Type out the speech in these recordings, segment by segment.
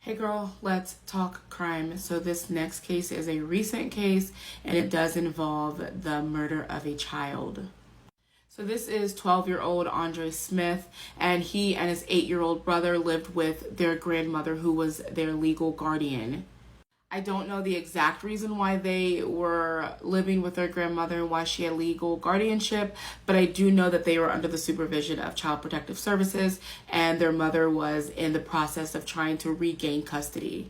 Hey girl, let's talk crime. So this next case is a recent case and it does involve the murder of a child. So this is 12-year-old Andre Smith, and he and his 8-year-old brother lived with their grandmother who was their legal guardian. I don't know the exact reason why they were living with their grandmother and why she had legal guardianship, but I do know that they were under the supervision of Child Protective Services and their mother was in the process of trying to regain custody.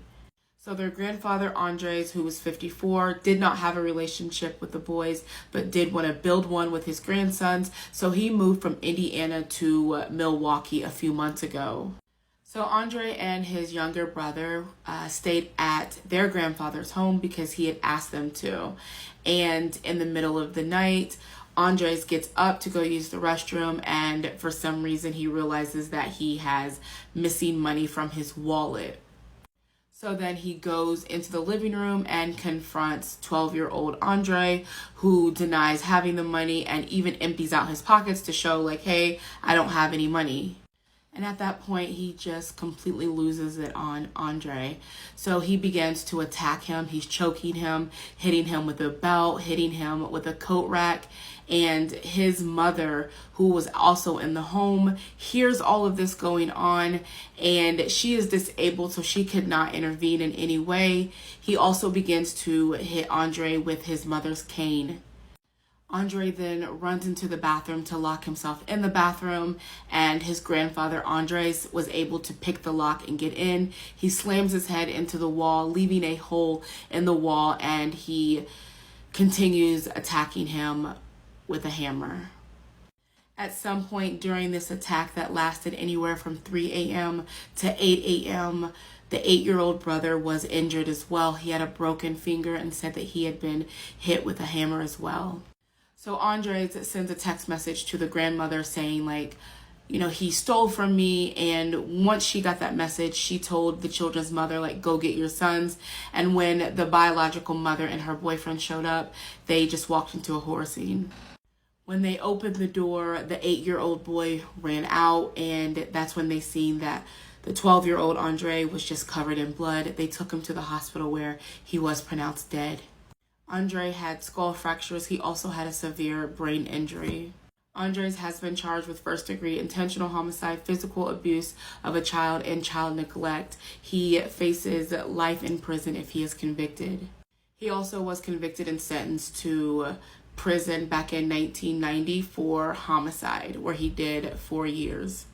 So their grandfather, Andres, who was 54, did not have a relationship with the boys, but did want to build one with his grandsons. So he moved from Indiana to Milwaukee a few months ago. So Andre and his younger brother stayed at their grandfather's home because he had asked them to. And in the middle of the night, Andres gets up to go use the restroom, and for some reason he realizes that he has missing money from his wallet. So then he goes into the living room and confronts 12-year-old Andre, who denies having the money and even empties out his pockets to show like, hey, I don't have any money. And at that point, he just completely loses it on Andre. So he begins to attack him. He's choking him, hitting him with a belt, hitting him with a coat rack. And his mother, who was also in the home, hears all of this going on, and she is disabled, so she could not intervene in any way. He also begins to hit Andre with his mother's cane. Andre then runs into the bathroom to lock himself in the bathroom, and his grandfather Andres was able to pick the lock and get in. He slams his head into the wall, leaving a hole in the wall, and he continues attacking him with a hammer. At some point during this attack that lasted anywhere from 3 a.m. to 8 a.m., the 8-year-old brother was injured as well. He had a broken finger and said that he had been hit with a hammer as well. So Andres sends a text message to the grandmother saying like, you know, he stole from me. And once she got that message, she told the children's mother, like, go get your sons. And when the biological mother and her boyfriend showed up, they just walked into a horror scene. When they opened the door, the 8-year-old boy ran out, and that's when they seen that the 12-year-old Andre was just covered in blood. They took him to the hospital where he was pronounced dead. Andre had skull fractures. He also had a severe brain injury. Andres has been charged with first-degree intentional homicide, physical abuse of a child, and child neglect. He faces life in prison if he is convicted. He also was convicted and sentenced to prison back in 1990 for homicide, where he did 4 years.